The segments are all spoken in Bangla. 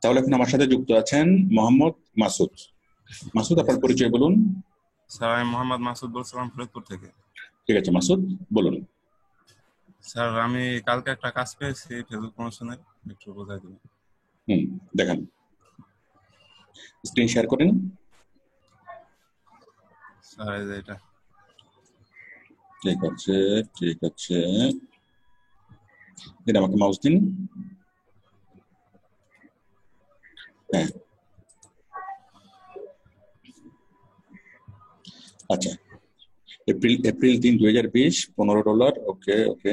তাহলে এখন আমার সাথে যুক্ত আছেন মোহাম্মদ মাসুদ। মাসুদ, আপনার পরিচয় বলুন। স্যার, আমি মোহাম্মদ মাসুদ বলছিলাম ফরিদপুর থেকে। ঠিক আছে মাসুদ, বলুন। স্যার, আমি কালকে একটা কাজ পেয়েছি ফেসবুক প্রমোশনের, একটু বোঝাই দিন। দেখান, স্ক্রিন শেয়ার করেন। স্যার, এই যে এটা। ঠিক আছে, ঠিক আছে, এটা আমাকে মাউস দিন। হ্যাঁ, আচ্ছা, April 3, 2020, $15। Okay okay.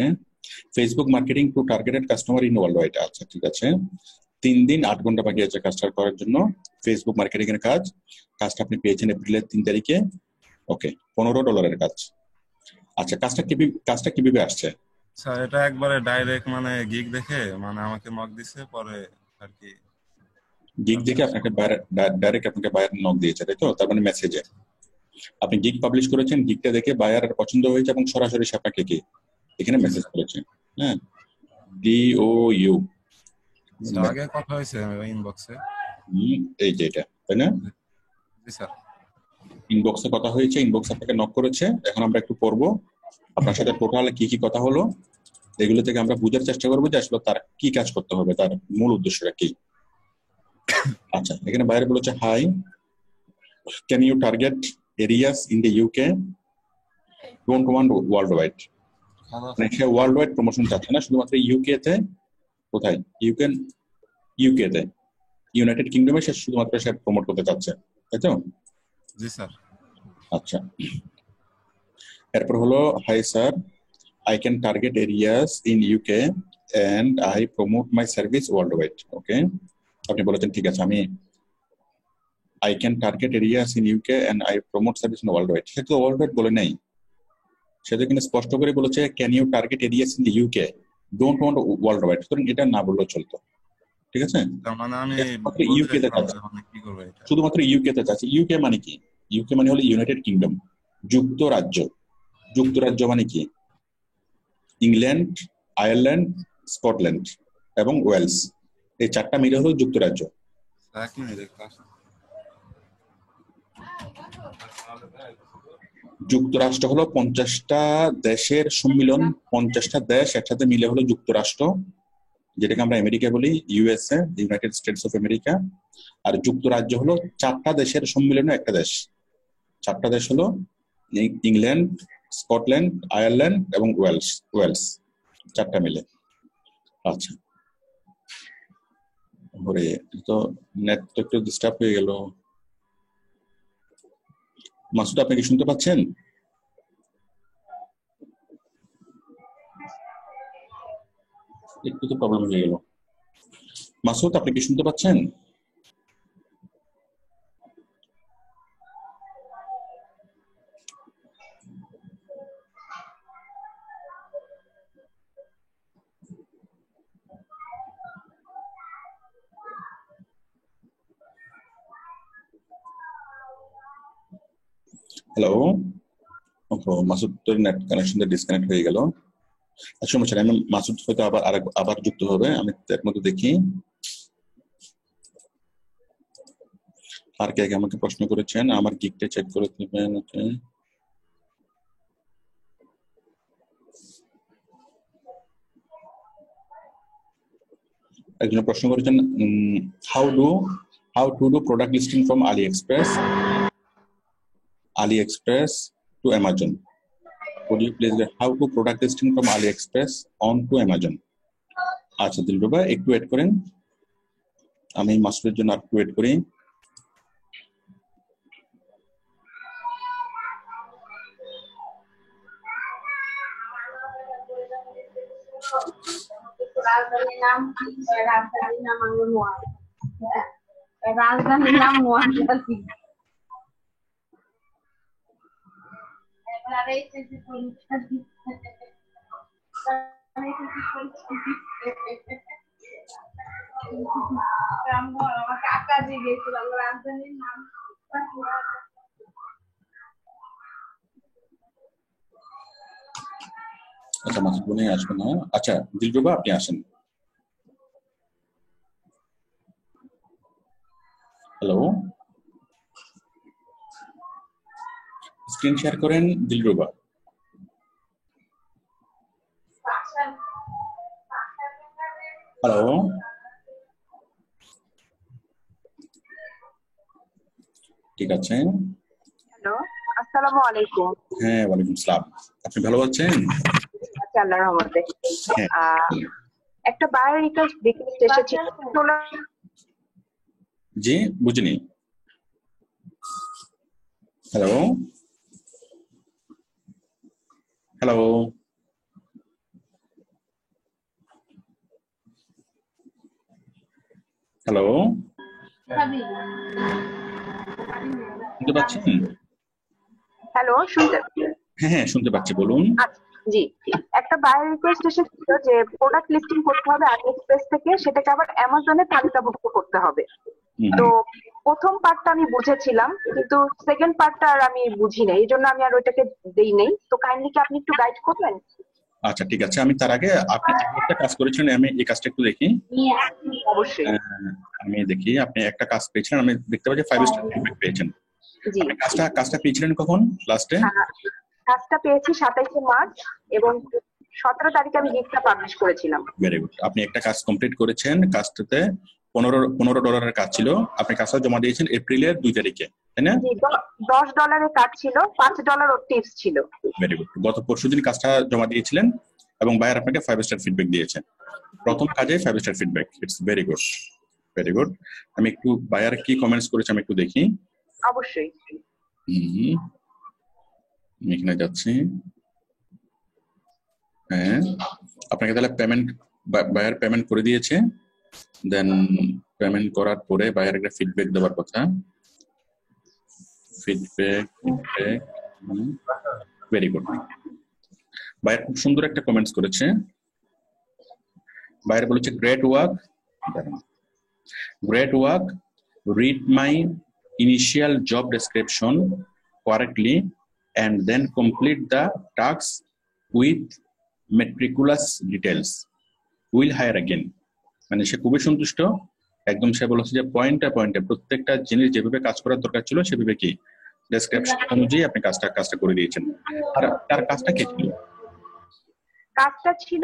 Facebook marketing to targeted customer in world wide. আচ্ছা, ঠিক আছে। 3 দিন 8 ঘন্টা বাকি আছে কাজটা করার জন্য। ফেসবুক মার্কেটিং এর কাজটা আপনি পেয়েছেন এপ্রিলের 3 তারিখে। ওকে, $15 কাজ। আচ্ছা, কাজটা কিভাবে আসছে? স্যার, এটা একবারে ডাইরেক্ট মানে গিগ দেখে মানে আমাকে নক দিছে, পরে আর কি গিগ দেখে আপনাকে ডাইরেক্ট আপনাকে বায়ার নক দিয়েছে, তাই তো? তার মানে মেসেজে আপনি গিগ পাবলিশ করেছেন, গিগটা দেখে বায়ার পছন্দ হয়েছে এবং সরাসরি সে আপনাকে কি এখানে মেসেজ করেছে। হ্যাঁ, DOU। স্যার, আগে কথা হয়েছে ইনবক্সে। এই যে এটা, তাই না? জি স্যার। ইনবক্সে কথা হয়েছে, ইনবক্স আপনাকে নক করেছে। এখন আমরা একটু পড়বো আপনার সাথে টোটাল কি কি কথা হলো, এগুলো থেকে আমরা বুঝার চেষ্টা করবো যে আসলে তার কি কাজ করতে হবে, তার মূল উদ্দেশ্যটা কি। আচ্ছা, এখানে বাইরে বলেছে, hi, can you target areas in the UK, don't want worldwide. মানে সে ওয়ার্ল্ড ওয়াইড প্রমোশন চাচ্ছে না, শুধুমাত্র ইউকে তে। কোথায়? ইউকে তে, ইউনাইটেড কিংডমে সে শুধুমাত্র সে প্রমোট করতে চাচ্ছে, তাই তো? জি স্যার। আচ্ছা, এরপর হলো, hi sir, I can target areas in UK and I promote my service worldwide. Okay, আপনি বলেছেন ঠিক আছে, আমি I can target areas in UK and I promote service in worldwide। সে তো worldwide বলে নাই, সে তো কিন্তু স্পষ্ট করে বলেছে can you target areas in the UK, don't want worldwide। সুতরাং এটা না বললেও চলতো, ঠিক আছে? মানে আমি ইউকে তে চাচ্ছি, কি করব এটা? শুধুমাত্র ইউকে তে চাচ্ছি। ইউকে মানে কি? ইউকে মানে হলো ইউনাইটেড কিংডম, যুক্তরাজ্য। যুক্তরাজ্য মানে কি? ইংল্যান্ড, আয়ারল্যান্ড, স্কটল্যান্ড এবং ওয়েলস, এই 4টা মিলে হলো যুক্তরাজ্য। যুক্তরাষ্ট্র হলো 50টা দেশের সম্মিলন, 50টা দেশ একসাথে মিলে হলো যুক্তরাষ্ট্র, যেটাকে আমরা আমেরিকা বলি, USA, United States of America. আর যুক্তরাজ্য হলো 4টা দেশের সম্মিলনে একটা দেশ। 4টা দেশ হলো ইংল্যান্ড, স্কটল্যান্ড, আয়ারল্যান্ড এবং ওয়েলস, 4টা মিলে। আচ্ছা, ওরে, তো নেট তো একটু ডিস্টার্ব হয়ে গেল। মাসুদ, আপনি কি শুনতে পাচ্ছেন? একটু তো প্রবলেম হয়ে গেল। মাসুদ, আপনি কি শুনতে পাচ্ছেন? Hello, Masud net connection disconnect হয়ে গেল। সমস্যা নেই, আমি মাসুদ হয়তো আবার যুক্ত হবে, আমি এর মধ্যে দেখি আর কে কে আমাকে প্রশ্ন করেছেন। আমার গিকটা চেক করে দিবেন। ওকে, একজন প্রশ্ন করেছেন, how to do product listing from AliExpress to Amazon. Could you please how to product listing from AliExpress on to Amazon? আচ্ছা দিলরুবা, একটু ওয়েট করেন, আমি মাসুদের জন্য একটু ওয়েট করি। রাজধানীর নাম মহানগরী। কাকা যে গেছিলাম রাজধানীর নাম। আচ্ছা, মাসুদ মনে আসবে না। আচ্ছা দিলরুবা, আপনি আসেন। হ্যালো, স্ক্রিন শেয়ার করেন দিলরুবা। হ্যালো, ঠিক আছে। হ্যালো, আসসালামু আলাইকুম। হ্যাঁ, ওয়ালাইকুম আসসালাম। আপনি ভালো আছেন? আচ্ছা, আল্লাহর রহমতে। হ্যাঁ, একটা বায়োর রিকোয়েস্ট এসেছে। জি, বুঝিনি। হ্যালো, হ্যালো, হ্যালো, শুনতে পাচ্ছেন? হ্যালো, শুনতে? হ্যাঁ হ্যাঁ, শুনতে পাচ্ছি, বলুন। আচ্ছা, জি। একটা বায়োর রিকোয়েস্ট এসেছিল যে প্রোডাক্ট লিস্টিং করতে হবে আলিএক্সপ্রেস থেকে, সেটাকে আবার অ্যামাজনে তালিকাভুক্ত করতে হবে। তো প্রথম পার্টটা আমি বুঝেছিলাম, কিন্তু সেকেন্ড পার্টটা আর আমি বুঝি নাই, এই জন্য আমি আর ওইটাকে দেই নাই। তো কাইন্ডলি কি আপনি একটু গাইড করবেন? আচ্ছা, ঠিক আছে। আমি তার আগে আপনি একটা কাজ করেছেন, আমি এই কাজটা একটু দেখি। অবশ্যই। আমি দেখি আপনি একটা কাজ পেয়েছেন, আমি দেখতে পাচ্ছি 5 স্টার ফিডব্যাক পেয়েছেন। জি। আপনি কাজটা পেয়েছিলেন কখন লাস্টে? কাজটা পেয়েছি 27শে মার্চ এবং 17 তারিখে আমি গিগটা পাবলিশ করেছিলাম। Very good. আপনি একটা কাজ কমপ্লিট করেছেন। কাজটাতে $15 কাজ ছিল। আপনি কাজটা জমা দিয়েছেন এপ্রিলের 2 তারিখে, তাই না? জি, $10 কাজ ছিল, $5 ওর টিপস ছিল। Very good. গত পরশুদিন কাজটা জমা দিয়েছিলেন এবং বায়ার আপনাকে 5 স্টার ফিডব্যাক দিয়েছেন। প্রথম কাজে 5 star feedback, it's very good, very good. আমি একটু বায়ার কি কমেন্টস করেছে আমি একটু দেখি। অবশ্যই। আমি এখানে যাচ্ছি। হ্যাঁ, আপনাকে তাহলে বায়ার পেমেন্ট করে দিয়েছে। দেন পেমেন্ট করার পরে বায়ার একটা ফিডব্যাক দেওয়ার কথা। Feedback very good. বায়ার খুব সুন্দর একটা কমেন্টস করেছে। বায়ার বলেছে great work, read my initial job description correctly and then complete the tasks with meticulous details. Will hire again. মানে সে খুবই সন্তুষ্ট একদম। সে বলেছে যে পয়েন্টে প্রত্যেকটা জিনিস যেভাবে কাজ করার দরকার ছিল সেভাবে কি ডেসক্রিপশন অনুযায়ী আপনি কাজটা করে দিয়েছেন। আর তার কাজটা কি ছিল? কাজটা ছিল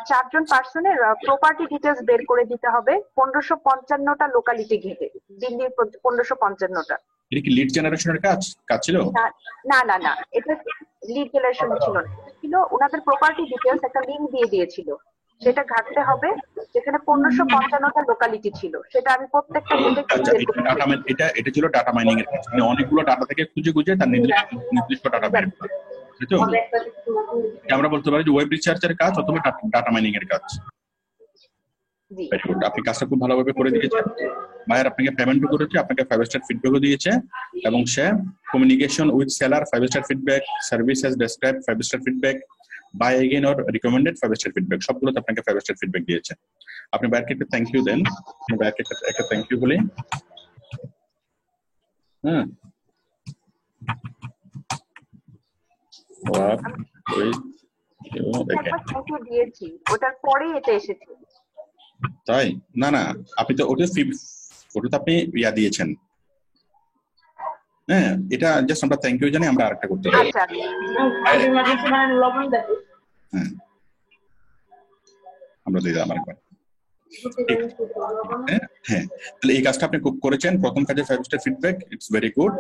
4 জন পার্সনের প্রপার্টি ডিটেলস বের করে দিতে হবে 1555টা লোকালিটি ঘেটে, দিল্লির 1555টা। এটা কি লিড জেনারেশনের কাজ ছিল? না না না, এটা লিড জেনারেশন ছিল না, ছিল ওনাদের প্রপার্টি ডিটেলস একটা লিংক দিয়ে দিয়েছিল, সেটা ঘাটতে হবে যেখানে 1555টা লোকালিটি ছিল, সেটা আমি প্রত্যেকটা এটা ছিল ডাটা মাইনিং এর কাজ। মানে অনেকগুলো ডাটা থেকে খুঁজে তার নির্দিষ্ট ডাটা বের করা, তাই তো? আমরা বলতে পারি যে ওয়েব রিসার্চের কাজ অথবা ডাটা মাইনিং এর কাজ। আপনি কাজটা খুব ভালোভাবে করে দিয়েছেন। বায়ার আপনাকে পেমেন্টও করেছে, আপনাকে 5 স্টার ফিডব্যাকও দিয়েছে এবং সে communication with seller 5 star feedback, service as describe 5 star feedback, buy again or recommended 5 star feedback, সবগুলোতে আপনাকে 5 স্টার ফিডব্যাক দিয়েছে। আপনি বায়ারকে একটা থ্যাংক ইউ দেন। বায়ারকে একটা থ্যাংক ইউ বলি। হ্যাঁ, দিয়েছি, ওটার পরে এটা এসেছে। তাই না? না, আপনি তো ওটা আপনি ইয়া দিয়েছেন। হ্যাঁ, এটা জাস্ট আমরা থ্যাংক ইউ জানি, আমরা আরেকটা করতে পারি। আচ্ছা, হ্যাঁ, আমরা দিয়ে দিলাম আরেকবার। হ্যাঁ, তাহলে এই কাজটা আপনি খুব করেছেন। প্রথম কাজে 5 star feedback, it's very good.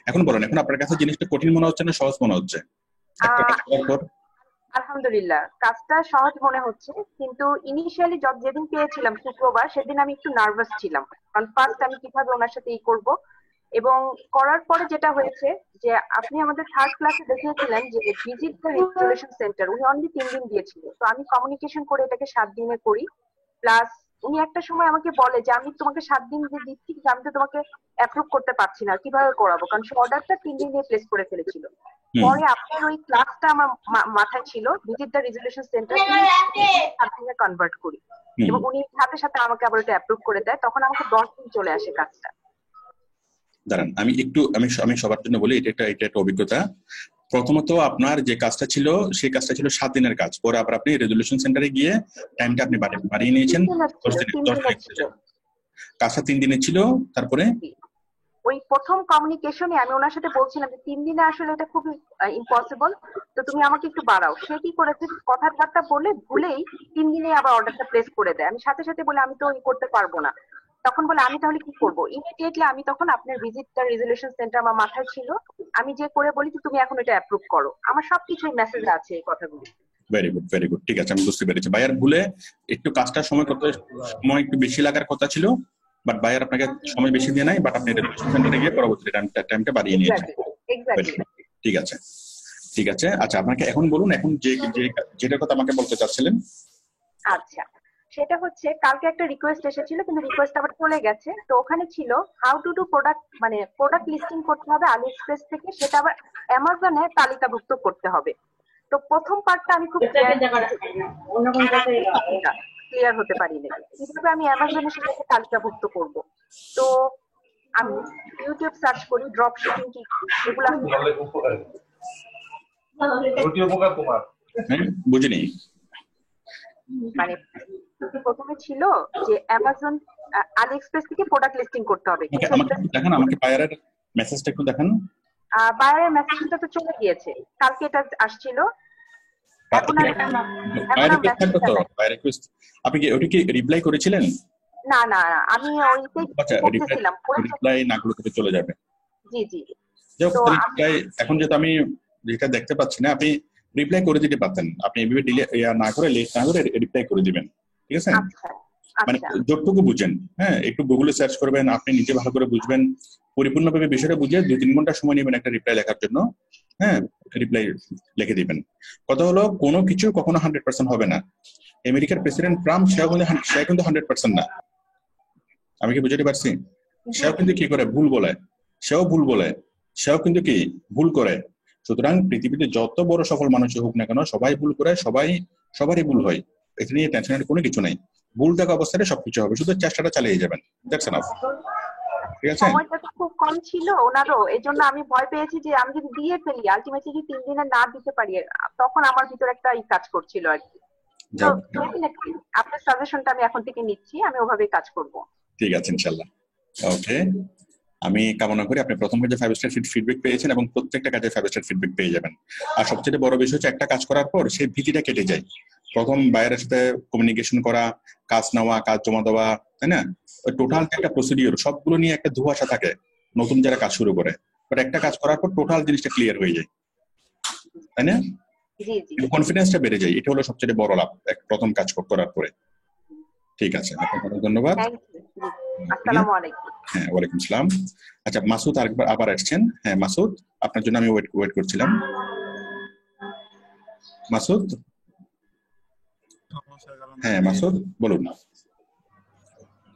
এখন বলেন, এখন আপনার কাছে জিনিসটা কঠিন মনে হচ্ছে না সহজ মনে হচ্ছে? আলহামদুলিল্লাহ, কাজটা সহজ মনে হচ্ছে, কিন্তু ইনিশিয়ালি জব যেদিন পেয়েছিলাম শুক্রবার, সেদিন আমি একটু নার্ভাস ছিলাম, কারণ ফার্স্ট আমি কিভাবে ওনার সাথে করব। এবং করার পরে যেটা হয়েছে যে আপনি আমাদের থার্ড ক্লাসে দেখিয়েছিলেন যে ভিজিট দ্য রেজুলেশন সেন্টার, উনি অনলি 3 দিন দিয়েছিলেন, তো আমি কমিউনিকেশন করে এটাকে 7 দিনে করি। প্লাস উনি একটা সময় আমাকে বলে যে আমি তোমাকে 7 দিন দিয়ে দিচ্ছি, কিন্তু আমি তো তোমাকে অ্যাপ্রুভ করতে পারছি না, কিভাবে করাবো, কারণ সে অর্ডারটা 3 দিন দিয়ে প্লেস করে ফেলেছিল। পরে আপনার ওই ক্লাসটা আমার মাথায় ছিল, visit the resolution centre convert করি, এবং উনি সাথে সাথে আমাকে আবার এটা অ্যাপ্রুভ করে দেয়, তখন আমাকে 10 দিন চলে আসে কাজটা। দাঁড়ান, আমি সবার জন্য বলি, এটা একটা অভিজ্ঞতা। প্রথমত আপনার যে কাজটা ছিল সেই কাজটা ছিল 7 দিনের কাজ, পরে আবার আপনি রেজুলেশন সেন্টারে গিয়ে টাইমটা আপনি বাড়িয়ে নিয়েছেন 10 দিনের। কাজটা 3 দিনের ছিল, তারপরে ওই প্রথম কমিউনিকেশনে আমি ওনার সাথে বলছিলাম যে 3 দিনে আসলে এটা খুবই ইম্পসিবল, তো তুমি আমাকে একটু বাড়াও। সে কি করেছে, কথাবার্তা বলে ভুলেই 3 দিনে আবার অর্ডারটা প্লেস করে দেয়। আমি সাথে সাথে বলে আমি তো করতে পারবো না। তখন বলে আমি তাহলে কি করবো? ইমিডিয়েটলি আমি তখন আপনার ভিজিটর রেজলিউশন সেন্টার আমার মাথায় ছিল, আমি যে করে বলি যে তুমি এখন এটা অ্যাপ্রুভ করো। আমার সবকিছুই মেসেজ আছে এই কথাগুলো। ভেরি গুড, ভেরি গুড, ঠিক আছে, আমি বুঝতে পেরেছি। বায়ার ভুলে একটু কাজটার সময় একটু বেশি লাগার কথা ছিল, বাট বায়ার আপনাকে সময় বেশি দিয়ে নাই, বাট আপনি রেজলিউশন সেন্টারে গিয়ে পরবর্তী টাইমটা বাড়িয়ে নিয়েছেন। এক্স্যাক্টলি। ঠিক আছে, ঠিক আছে। আচ্ছা, আপনাকে এখন বলুন, এখন যেটার কথা আমাকে বলতে চাচ্ছিলেন। আচ্ছা, সেটা হচ্ছে কালকে একটা রিকোয়েস্ট এসেছিল, কিন্তু রিকোয়েস্ট আবার চলে গেছে। তো ওখানে ছিল হাউ টু ডু প্রোডাক্ট, মানে প্রোডাক্ট লিস্টিং করতে হবে আলি এক্সপ্রেস থেকে, সেটা আবার অ্যামাজনে তালিকাভুক্ত করতে হবে। তো প্রথম পার্টটা আমি খুব ক্লিয়ার হতে পারিনি, কিভাবে আমি অ্যামাজনে সেটাকে তালিকাভুক্ত করব। তো আমি ইউটিউব সার্চ করি ড্রপ শিপিং কি, এগুলো বুঝিনি। মানে প্রথমে ছিল যে অ্যামাজন আলি এক্সপ্রেস থেকে প্রোডাক্ট লিস্টিং করতে হবে। আমাকে দেখেন, আমাকে বায়ারের মেসেজটা একটু দেখান। বায়ারের মেসেজটা তো চলে গিয়েছে, কালকে এটা আসছিল। এখন আপনি কি ওটা কি রিপ্লাই করেছিলেন? না না, আমি ওইটাই রিপ্লাই না করলে চলে যাবে। জি জি। এখন যেহেতু আমি যেটা দেখতে পাচ্ছি না, আপনি রিপ্লাই করে দিতে পারতেন। আপনি এভাবে ডিলে না করে, লেট না করে রিপ্লাই করে দিবেন, ঠিক আছে? মানে যতটুকু বুঝেন, হ্যাঁ, একটু গুগলে সার্চ করবেন, আপনি নিজে ভালো করে বুঝবেন, পরিপূর্ণভাবে বিষয়টা বুঝে 2-3 ঘন্টা সময় নেবেন একটা রিপ্লাই লেখার জন্য। হ্যাঁ, রিপ্লাই লিখে দিবেন। কথা হলো, কোনো কিছু কখনো 100% হবে না। আমেরিকার প্রেসিডেন্ট ট্রাম্প সে কিন্তু 100% না। আমি কি বুঝাতে পারছি? সেও কিন্তু কি করে, ভুল বলে, সেও কিন্তু কি ভুল করে। সুতরাং পৃথিবীতে যত বড় সফল মানুষ হোক না কেন, সবাই ভুল করে, সবারই ভুল হয়। এটা নিয়ে টেনশনের কোনো কিছু নাই। ভুল থাকা অবস্থায় সবকিছু হবে, শুধু চেষ্টাটা চালিয়ে যাবেন। That's enough. ঠিক আছে? সময়টা তো খুব কম ছিল ওনারও, এজন্য আমি ভয় পেয়েছি যে আমি যদি দিয়ে ফেলি, আলটিমেটলি যদি 3 দিনে না দিতে পারি, তখন আমার ভিতর একটা কাজ করছিল আর কি। তো ডেফিনেটলি আপনার সাজেশনটা আমি এখন থেকে নিচ্ছি, আমি ওভাবেই কাজ করব। ঠিক আছে, ইনশাআল্লাহ। ওকে, আমি কামনা করি আপনি প্রথম কাজে 5 স্টার ফিডব্যাক পেয়েছেন এবং প্রত্যেকটা কাজে 5 স্টার ফিডব্যাক পেয়ে যাবেন। আর সবচেয়ে বড় বিষয় হচ্ছে, একটা কাজ করার পর সেই ভীতিটা কেটে যায়। প্রথম বাইরের সাথে কমিউনিকেশন করা, কাজ নেওয়া, কাজ জমা দেওয়া, তাই না? টোটাল একটা প্রসিডিওর, সবগুলো নিয়ে একটা ধোঁয়াশা থাকে নতুন যারা কাজ শুরু করে। বাট একটা কাজ করার পর টোটাল জিনিসটা ক্লিয়ার হয়ে যায়, তাই না? কনফিডেন্সটা বেড়ে যায়। এটা হলো সবচেয়ে বড় লাভ প্রথম কাজ করার পরে। ঠিক আছে, আপনাকে ধন্যবাদ। আসসালামু আলাইকুম। হ্যাঁ, ওয়ালাইকুম আসসালাম। আচ্ছা, মাসুদ আবার আসছেন। হ্যাঁ মাসুদ, আপনার জন্য আমি ওয়েট করছিলাম। মাসুদ, হ্যাঁ মাসুদ বলুন,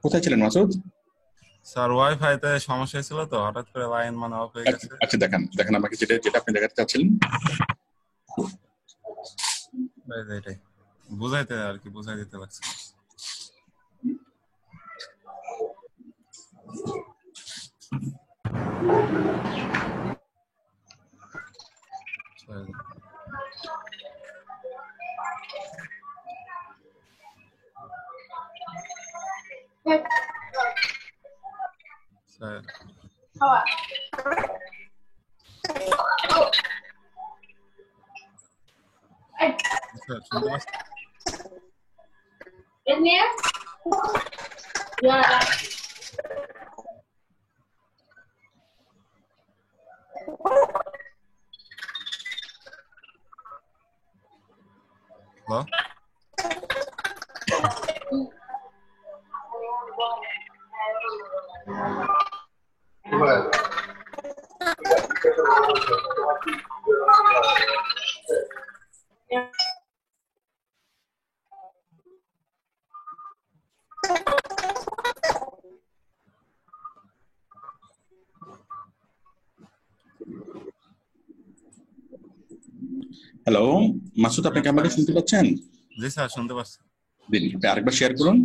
কোথায় ছিলেন মাসুদ? স্যার ওয়াইফাই তে সমস্যা ছিল, তো হঠাৎ করে লাইন অফ হয়ে গেছে। আচ্ছা, দেখেন আমাকে যেটা আপনি দেখাতে চাচ্ছিলেন, এটাই বুঝাইতে আর কি, বুঝাই দিতে লাগছে। হ্যালো মাসুদ, আপনি কি আমাকে শুনতে পাচ্ছেন? জি স্যার, শুনতে পাচ্ছি। দিন, আরেকবার শেয়ার করুন।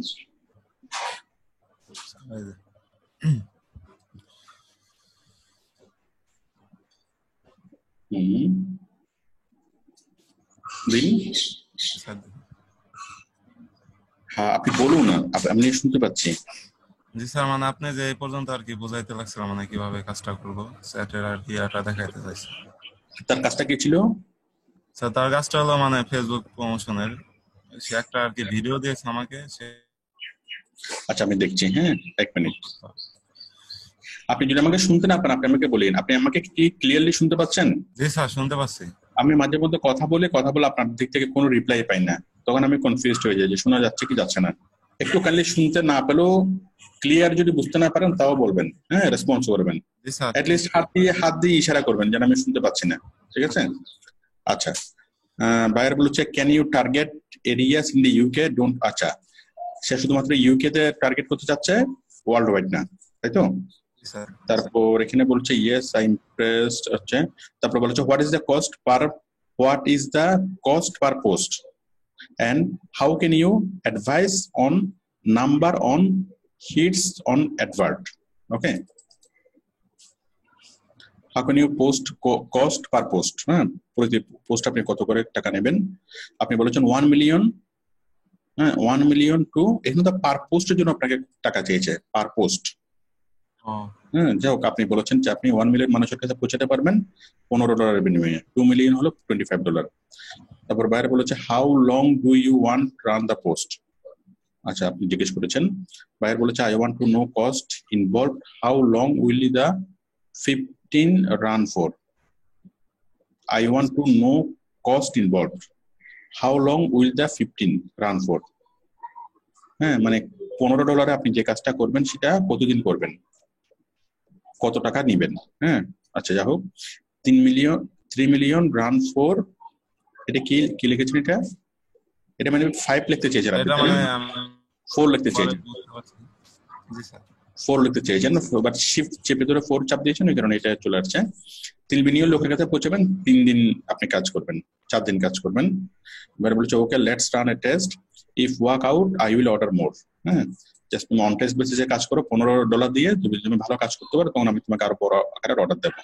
হ্যাঁ, আপনি বলুন না, আমি শুনতে পাচ্ছি। জি স্যার, মানে আপনি যে এই পর্যন্ত আর কি বুঝাইতে লাগছিল মানে কিভাবে কাজটা করবো, চ্যাটের আর কি এটা দেখাইতে চাইছি। তার কাজটা কি ছিল? স্যার তার কাজটা হলো মানে ফেসবুক প্রমোশনের, সে একটা আর কি ভিডিও দিয়েছে আমাকে সে। আচ্ছা আমি দেখছি, হ্যাঁ 1 মিনিট। আপনি যদি আমাকে শুনতে না পান আপনি আমাকে বলেন। আপনি আমাকে কি ক্লিয়ারলি শুনতে পাচ্ছেন? জি স্যার, শুনতে পাচ্ছি। আমি মাঝে মধ্যে কথা বলে আপনার দিক থেকে কোনো রিপ্লাই পাই না, তখন আমি কনফিউজড হয়ে যাই যে শোনা যাচ্ছে কি যাচ্ছে না। একটু কাইন্ডলি শুনতে না পেলেও ক্লিয়ার যদি বুঝতে না পারেন তাও বলবেন, হ্যাঁ রেসপন্স করবেন। জি স্যার। অ্যাটলিস্ট হাত দিয়ে ইশারা করবেন যেন আমি শুনতে পাচ্ছি না, ঠিক আছে? আচ্ছা, বায়ার বলছে can you target areas in the UK don't. আচ্ছা, সে শুধুমাত্র ইউকে তে টার্গেট করতে চাচ্ছে, ওয়ার্ল্ড ওয়াইড না, তাই তো? তারপর এখানে বলছে ইয়েস আই ইমপ্রেসড হচ্ছে। তারপর বলছে what is the cost per post and how can you advise on number on hits on advert? Okay, how can you cost per post? হ্যাঁ, প্রতি পোস্ট আপনি কত করে টাকা নেবেন? আপনি বলেছেন 1 মিলিয়ন, হ্যাঁ 1 মিলিয়ন টু, এখানে তো পার পোস্টের জন্য আপনাকে টাকা চেয়েছে, পার পোস্ট। হ্যাঁ, যাই হোক, আপনি বলেছেন যে আপনি 1 মিলিয়ন মানুষের কাছে পৌঁছাতে পারবেন $15 বিনিময়ে, 2 মিলিয়ন হলো $25। তারপর বাইরে বলেছে how long do you want run the post. আচ্ছা, আপনি জিজ্ঞেস করেছেন, বাইরে বলেছে I want to know cost involve, how long will the 15 run for. I want to know cost involve, how long will the 15 run for. হ্যাঁ, মানে $15 আপনি যে কাজটা করবেন সেটা কতদিন করবেন, কত টাকা নিবেন। হ্যাঁ, আচ্ছা যাই হোক, 3 মিলিয়ন রান ফর, এটা কি লিখেছেন? এটা মানে 5 লিখতে চেয়েছেন আপনি, 4 লিখতে চেয়েছেন, 4 লিখতে চেয়েছেন, বাট শিফট চেপে ধরে 4 চাপ দিয়েছেন, ওই কারণে এটা চলে আসছে। 3 মিলিয়ন লোকের কাছে পৌঁছাবেন, 3 দিন আপনি কাজ করবেন, 4 দিন কাজ করবেন। এবার বলছে okay let's run a test, if work out I will order more. হ্যাঁ, জাস্ট তুমি অন টেস্ট বেসিসে কাজ করো, $15 দিয়ে তুমি ভালো কাজ করতে পারো, তখন আমি তোমাকে আরো বড় আকারের অর্ডার দেবো।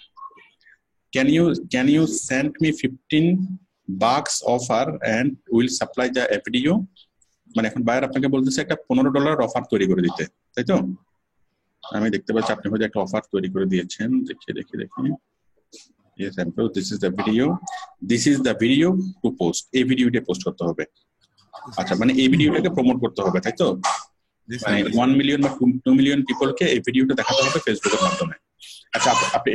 Can you send me 15 bucks offer and will supply the video. মানে এখন বায়ার আপনাকে বলতেছে একটা $15 অফার তৈরি করে দিতে, তাই তো? আমি দেখতে পাচ্ছি আপনি হয়তো একটা অফার তৈরি করে দিয়েছেন, দেখি। Yes, this is the video to post. এই ভিডিওটা পোস্ট করতে হবে। আচ্ছা, মানে এই ভিডিওটাকে প্রমোট করতে হবে, তাই তো? মানে 1 মিলিয়ন বা 2 মিলিয়ন পিপলকে এই ভিডিওটা দেখাতে হবে ফেসবুকের মাধ্যমে। আচ্ছা, আপনি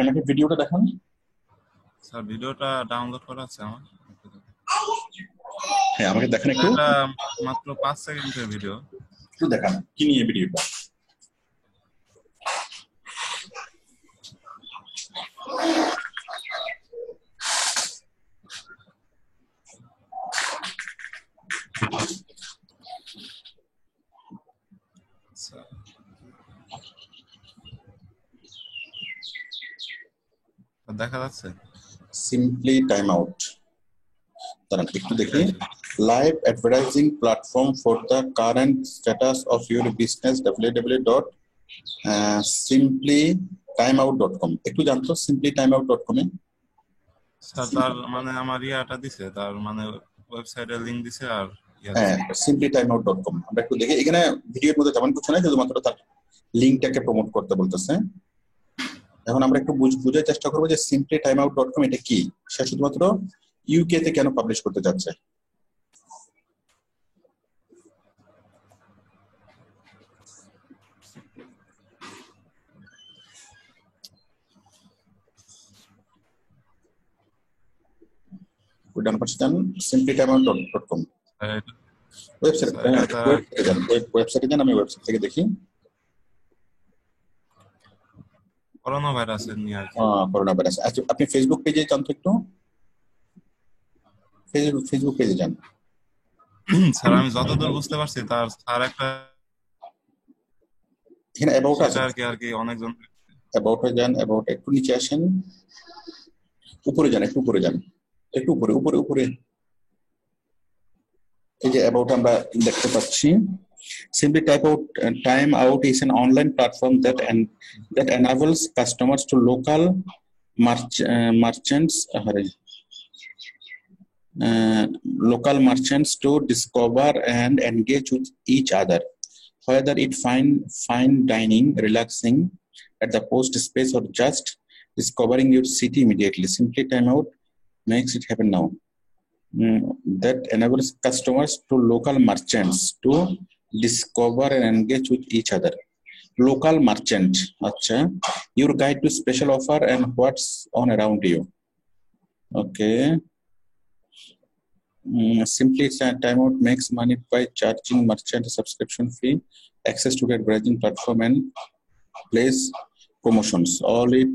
আমাকে ভিডিওটা দেখান। স্যার ভিডিওটা ডাউনলোড করা আছে আমার। হ্যাঁ, আমাকে দেখান একটু। এটা মাত্র 5 সেকেন্ডের ভিডিও, একটু দেখান কি নিয়ে ভিডিওটা। দেখা যাচ্ছে সিম্পলি টাইম আউট, দাঁড়ান একটু দেখি। Live advertising platform for the current status of your business, www.simplytimeout.com। একটু জানতো simplytimeout.com এ? স্যার তার মানে আমার ইয়াটা দিছে, তার মানে ওয়েবসাইটের লিংক দিছে। আর হ্যাঁ, simplytimeout.com। আমরা একটু দেখি, এখানে ভিডিওর মধ্যে তেমন কিছু নাই, শুধুমাত্র তার লিংকটাকে প্রমোট করতে বলতেছে। এখন আমরা একটু বুঝার চেষ্টা করবো যে simplytimeout.com এটা কি, সে শুধুমাত্র ইউকে তে কেন পাবলিশ করতে যাচ্ছে। simplytimeout.com ওয়েবসাইটে যান, আমি ওয়েবসাইট থেকে দেখি। করোনা ভাইরাস নিয়ে করোনা ভাইরাস। আচ্ছা, আপনি ফেসবুক পেজে যান তো একটু, ফেসবুক পেজে যান। স্যার আমি যতদূর বুঝতে পারছি তার স্যার একটা এখানে অ্যাবাউট আছে আর কি অনেকজন। অ্যাবাউট যান, অ্যাবাউট একটু নিচে আসেন, উপরে যান, একটু উপরে যান, একটু উপরে। এই যে অ্যাবাউট আমরা দেখতে পাচ্ছি। Simply Time Out is an online platform that enables customers to local merchants to discover and engage with each other whether it fine dining, relaxing at the post space, or just discovering your city immediately. Simply timeout makes it happen now. That enables customers to local merchants to discover and engage with each other. Local merchant, acha, your guide to special offer and what's on around you. Okay. Simply timeout makes money by charging merchant a subscription fee, access to their browsing platform, and place promotions. All it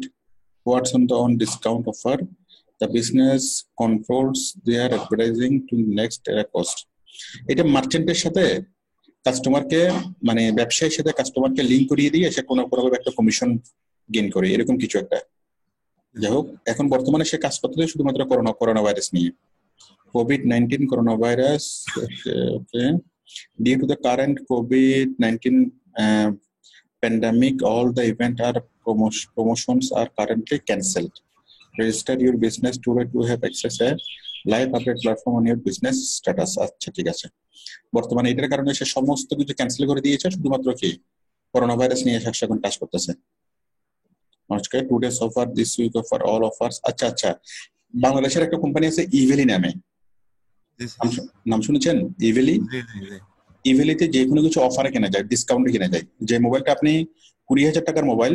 what's on discount offer. The business controls their advertising to next cost. এটা মার্চেন্টের সাথে কাস্টমারকে মানে ব্যবসায়ীর সাথে কাস্টমারকে লিংক করিয়ে দিয়ে সে কোনো ভাবে একটা কমিশন গেইন করে এরকম কিছু একটা। যাই হোক, এখন বর্তমানে সে কাজ করতে শুধুমাত্র করোনা ভাইরাস নিয়ে। COVID-19 coronavirus. Okay. Due to the current COVID-19 pandemic, all the event are promotions are currently cancelled. Register your business to have access a live update platform on your business status. আচ্ছা, ঠিক আছে। বর্তমানে এটার কারণে সে সমস্ত কিছু ক্যান্সেল করে দিয়েছে, শুধুমাত্র কি করোনা ভাইরাস নিয়ে সে এখন কাজ করতেছে। আজকে today's offer, this week offer, all offers. আচ্ছা আচ্ছা, বাংলাদেশের একটা কোম্পানি আছে ইভেলি নামে, নাম শুনেছেন? ইভেলি। ইভেলিতে যে কোনো কিছু অফারে কেনা যায়, ডিসকাউন্টে কেনা যায়। যে মোবাইলটা আপনি 20,000 টাকার মোবাইল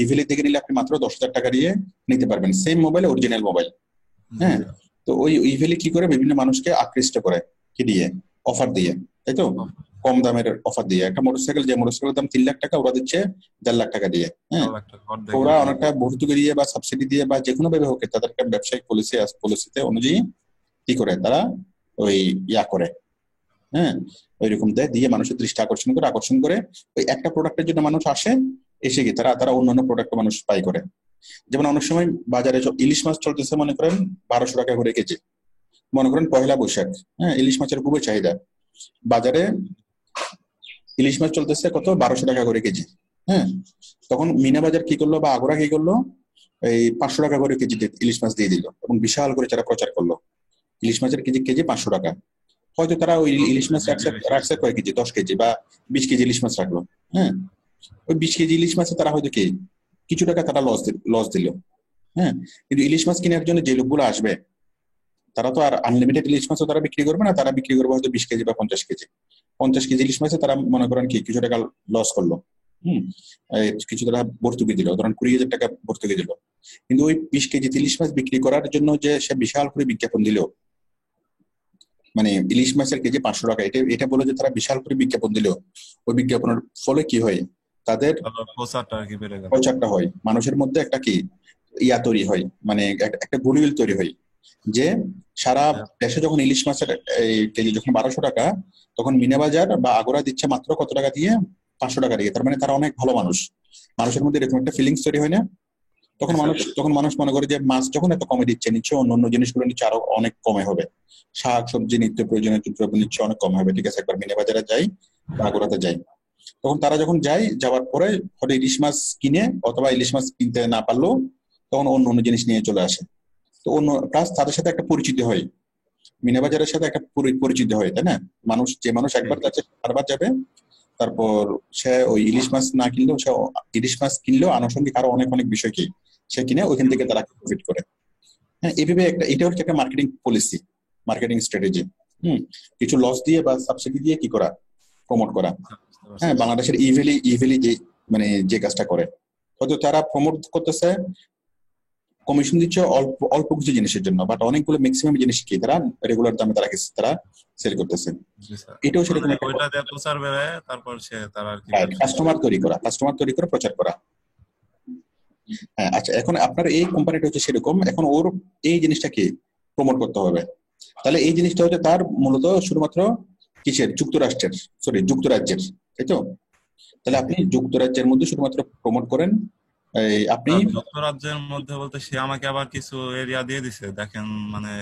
ইভেলি থেকে নিলে আপনি মাত্র 10,000 টাকা দিয়ে নিতে পারবেন, সেম মোবাইল, অরিজিনাল মোবাইল। হ্যাঁ, তো ওই ইভেলি কি করে বিভিন্ন মানুষকে আকৃষ্ট করে কি দিয়ে, অফার দিয়ে, তাই তো, কম দামের অফার দিয়ে। একটা মোটরসাইকেল, যে মোটরসাইকেলের দাম 3 লাখ টাকা, ওরা দিচ্ছে 1.5 লাখ টাকা দিয়ে। হ্যাঁ, ওরা অনেকটা ভর্তুকি দিয়ে বা সাবসিডি দিয়ে বা যে কোনো ভাবে হোক, তাদের একটা ব্যবসায়িক পলিসিতে অনুযায়ী কি করে তারা ওই করে। হ্যাঁ, ওইরকম দিয়ে মানুষের দৃষ্টি আকর্ষণ করে ওই একটা প্রোডাক্টের জন্য মানুষ আসে, এসে গিয়ে তারা অন্যান্য প্রোডাক্ট মানুষ বাই করে। যেমন অনেক সময় বাজারে ইলিশ মাছ চলতেছে, মনে করেন 1200 টাকা করে কেজি, মনে করেন পয়লা বৈশাখ। হ্যাঁ, ইলিশ মাছের খুবই চাহিদা, বাজারে ইলিশ মাছ চলতেছে কত, 1200 টাকা করে কেজি। হ্যাঁ, তখন মিনা বাজার কি করলো বা আগরা কি করলো, এই 500 টাকা করে কেজি ইলিশ মাছ দিয়ে দিল এবং বিশাল করে তারা প্রচার করলো ইলিশ মাছের কেজি 500 টাকা। হয়তো তারা ওই ইলিশ মাছ রাখছে কয় কেজি, 10 কেজি বা 20 কেজি ইলিশ মাছ রাখলো। হ্যাঁ, ওই 20 কেজি ইলিশ মাছে তারা হয়তো কি কিছু টাকা তারা লস দিল। হ্যাঁ, কিন্তু ইলিশ মাছ কেনার জন্য যে লোকগুলো আসবে, তারা তো আর আনলিমিটেড ইলিশ মাছও তারা বিক্রি করবে না, তারা বিক্রি করবে হয়তো 20 কেজি বা 50 কেজি। 50 কেজি ইলিশ মাছে তারা মনে করেন কি কিছু টাকা লস করলো। কিছু তারা ভর্তুকি দিল, ধরেন 20,000 টাকা ভর্তুকি দিল। কিন্তু ওই 20 কেজি ইলিশ মাছ বিক্রি করার জন্য যে সে বিশাল করে বিজ্ঞাপন দিল, মানে ইলিশ মাছের কেজি 500 টাকা, এটা বলে যে তারা বিশাল করে বিজ্ঞাপন দিল, ওই বিজ্ঞাপনের ফলে কি হয়, তাদের প্রচারটা হয়, মানুষের মধ্যে একটা কি তৈরি হয়, মানে একটা গুডউইল তৈরি হয় যে সারা দেশে যখন ইলিশ মাছের কেজি যখন 1200 টাকা, তখন মিনা বাজার বা আগরা দিচ্ছে মাত্র কত টাকা দিয়ে, 500 টাকা দিয়ে। তার মানে তারা অনেক ভালো মানুষ, মানুষের মধ্যে এরকম একটা ফিলিংস তৈরি হয় না? তখন মানুষ মনে করে যে মাছ যখন এত কমে দিচ্ছে, নিচ্ছে অন্য জিনিসগুলো নিচ্ছে আরো অনেক কমে হবে, শাক সবজি নিত্য প্রয়োজনীয় দ্রব্য নিচ্ছে অনেক কমে হবে। ঠিক আছে, একবার মিনা বাজারে যাই বা আগরাতে যাই, তখন তারা যখন যাওয়ার পরে হয়তো ইলিশ মাছ কিনে, অথবা ইলিশ মাছ কিনতে না পারলেও তখন অন্য জিনিস নিয়ে চলে আসে। তো প্লাস তাদের সাথে একটা পরিচিতি হয়, মিনা বাজারের সাথে একটা পরিচিতি হয়, তাই না? যে মানুষ একবার যাচ্ছে বারবার যাবে, তারপর সে ওই ইলিশ মাছ না কিনলেও সে ইলিশ মাছ কিনলেও আনুষঙ্গিক আরো অনেক বিষয় কি সে কিনে ওইখান থেকে তারা প্রফিট করে। হ্যাঁ, এইভাবে এটা হচ্ছে একটা মার্কেটিং পলিসি, মার্কেটিং স্ট্র্যাটেজি। কিছু লস দিয়ে বা সাবসিডি দিয়ে কি করা, প্রমোট করা। হ্যাঁ, বাংলাদেশের ইভেলি যে কাজটা করে, হয়তো তারা প্রমোট করতেছে, কমিশন দিচ্ছে অল্প কিছু জিনিসের জন্য, বাট অনেকগুলো ম্যাক্সিমাম জিনিস কি তারা রেগুলার দামে তারা সেল করতেছে। এটাও সেরকম একটা কাস্টমার তৈরি করা, প্রচার করা। হ্যাঁ, আচ্ছা, এখন আপনার এই কোম্পানিটা হচ্ছে সেরকম, এখন ওর এই জিনিসটা কি প্রমোট করতে হবে, তাহলে এই জিনিসটা হচ্ছে তার মূলত শুধুমাত্র কিসের, যুক্তরাজ্যের, তাই তো? তাহলে আপনি যুক্তরাজ্যের মধ্যে শুধুমাত্র প্রমোট করেন। আপনি যুক্তরাজ্যের মধ্যে বলতে সে আমাকে আবার কিছু এরিয়া দিয়ে দিছে, দেখেন মানে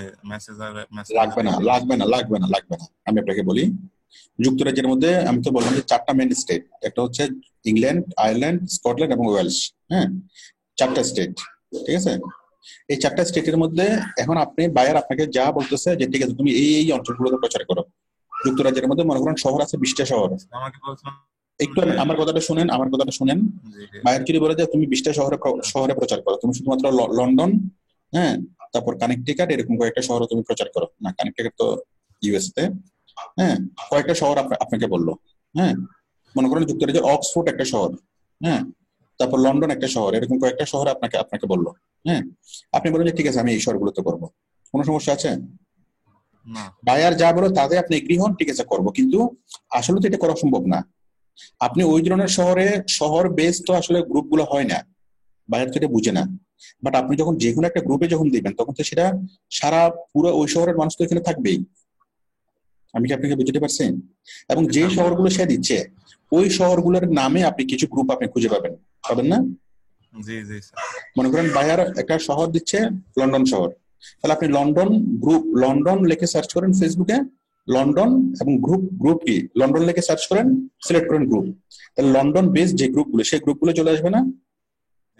লাগবে না। আমি আপনাকে বলি, যুক্তরাজ্যের মধ্যে আমি তো বললাম যে 4টা মেন স্টেট, একটা হচ্ছে ইংল্যান্ড, আয়ারল্যান্ড, স্কটল্যান্ড এবং ওয়েলস। হ্যাঁ, 4টা স্টেট, ঠিক আছে? এই 4টা স্টেটের মধ্যে এখন আপনি বায়ার আপনাকে যা বলতেছে যে ঠিক আছে তুমি এই অঞ্চলগুলোতে প্রচার করো। যুক্তরাজ্যের মধ্যে মনে করেন শহর আছে 20টা শহর, আমাকে বলছেন একটু আমার কথাটা শুনেন, আমার কথাটা শুনেন। জি বাইরে যদি বলে যে তুমি 20টা শহরে প্রচার করো, তুমি শুধুমাত্র লন্ডন, হ্যাঁ, তারপর কানেকটিকাট, এরকম কয়েকটা শহরে তুমি প্রচার করো না। কানেকটিকাট তো ইউএস তে, হ্যাঁ, কয়েকটা শহর আপনাকে বললো, হ্যাঁ, মনে করেন যুক্তরাজ্যের অক্সফোর্ড একটা শহর, হ্যাঁ, তারপর লন্ডন একটা শহর, এরকম কয়েকটা শহর আপনাকে আপনাকে বললো, হ্যাঁ, আপনি বলেন যে ঠিক আছে আমি এই শহরগুলোতে করবো, কোনো সমস্যা আছে? না। বায়ার যা বলো তাতে আপনি এগ্রি হন, ঠিক আছে করবো, কিন্তু আসলে তো এটা করা সম্ভব না। আপনি ওই ধরনের শহর বেস তো আসলে গ্রুপ গুলো হয় না, বাইরে তো এটা বুঝে না। বাট আপনি যখন যে কোনো একটা গ্রুপে যখন দিবেন, তখন তো সেটা সারা পুরো ওই শহরের মানুষ তো এখানে থাকবেই। আমি কি আপনাকে বুঝতে পারছি? এবং যে শহরগুলো সে দিচ্ছে, ওই শহরগুলোর নামে আপনি কিছু গ্রুপ আপনি খুঁজে পাবেন, পাবেন না? জি জি স্যার। মনে করেন বায়ার একটা শহর দিচ্ছে, লন্ডন শহর, তাহলে আপনি লন্ডন গ্রুপ, লন্ডন লিখে সার্চ করেন ফেসবুকে, লন্ডন এবং গ্রুপ কি লন্ডন লিখে সার্চ করেন, সিলেক্ট করেন গ্রুপ, তাহলে লন্ডন বেস যে গ্রুপগুলো, সেই গ্রুপগুলো চলে আসবে না?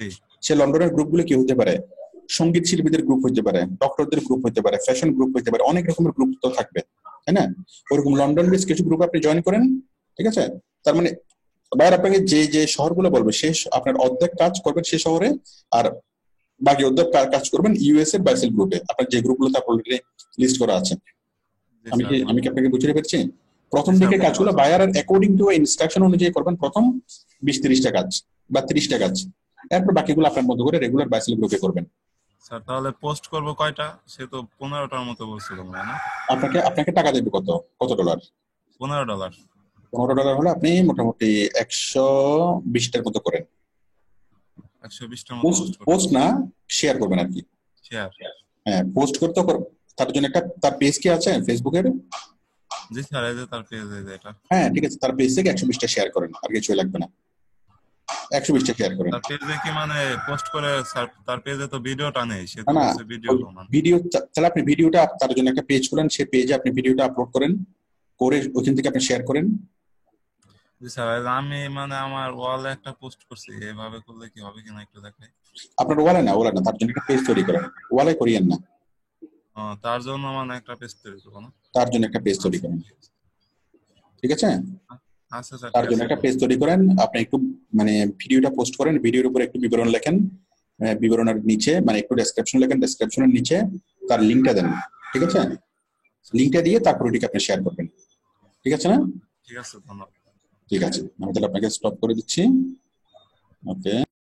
জি সে লন্ডনের গ্রুপগুলো কি হতে পারে? সঙ্গীত শিল্পীদের গ্রুপ হতে পারে, ডক্টরদের গ্রুপ হতে পারে, ফ্যাশন গ্রুপ হতে পারে, অনেক রকমের গ্রুপ তো থাকবে, তাই না? ওরকম লন্ডন বেস কিছু গ্রুপ আপনি জয়েন করেন, ঠিক আছে? তার মানে বাইরে আপনাকে যে যে শহরগুলো বলবে, সে আপনার অর্ধেক কাজ করবেন সে শহরে, আর বাকি অর্ধেক কাজ করবেন ইউএস এর বাইসেল গ্রুপে, আপনার যে গ্রুপগুলোতে অলরেডি লিস্ট করা আছে। জি আমি কি স্যার। আমি কি আপনাকে বুঝতে পেরেছি? প্রথম জি, দিকে স্যার, কাজগুলো বায়ার অ্যাকর্ডিং টু ইনস্ট্রাকশন অনুযায়ী করবেন, প্রথম 20-30টা কাজ বা 30টা কাজ, এরপর বাকিগুলো আপনার মতো করে রেগুলার বাইসেল গ্রুপে করবেন। স্যার তাহলে পোস্ট করব কয়টা? সে তো 15টার মতো বলছিল মনে হয় না? আপনাকে আপনাকে টাকা দেবে কত ডলার? $15। $15 হলে আপনি মোটামুটি 120টার মতো করেন। 120টার মতো পোস্ট করব। পোস্ট না, শেয়ার করবেন আর কি। শেয়ার। হ্যাঁ, পোস্ট করতে তার জন্য একটা তার পেজ কি আছে ফেসবুকের? জি স্যার, এই যে তার পেজ, এই যে এটা। হ্যাঁ ঠিক আছে, তার পেজ থেকে 120টা শেয়ার করেন, আর কিছু লাগবে না, 120টা শেয়ার করেন। তার পেজে কি মানে পোস্ট করে স্যার? তার পেজে তো ভিডিওটা নেই, সে তো না বলছে ভিডিও বানান। ভিডিও, তাহলে আপনি ভিডিওটা, তার জন্য একটা পেজ করেন, সেই পেজে আপনি ভিডিওটা আপলোড করেন, করে ওইখান থেকে আপনি শেয়ার করেন। জি স্যার, এই যে আমি মানে আমার ওয়ালে একটা পোস্ট করছি, এভাবে করলে কি হবে কিনা একটু দেখাই। আপনার ওয়ালে না, তার জন্য একটা পেজ তৈরি করেন, ওয়ালে করিয়েন না, তার জন্য মানে একটা পেজ তৈরি করবো না? তার জন্য একটা পেজ তৈরি করেন, ঠিক আছে? আচ্ছা স্যার, তার ঠিক জন্য আছে। একটা পেজ তৈরি করেন, আপনি একটু মানে ভিডিওটা পোস্ট করেন, ভিডিওর উপরে একটু বিবরণ লেখেন, বিবরণের নিচে মানে একটু ডেসক্রিপশন লেখেন, ডেসক্রিপশনের নিচে তার লিঙ্কটা দেন, ঠিক আছে? লিঙ্কটা দিয়ে তারপর ওইটাকে আপনি শেয়ার করবেন, ঠিক আছে না? ঠিক আছে, ধন্যবাদ। ঠিক আছে, আমি তাহলে আপনাকে স্টপ করে দিচ্ছি। ওকে।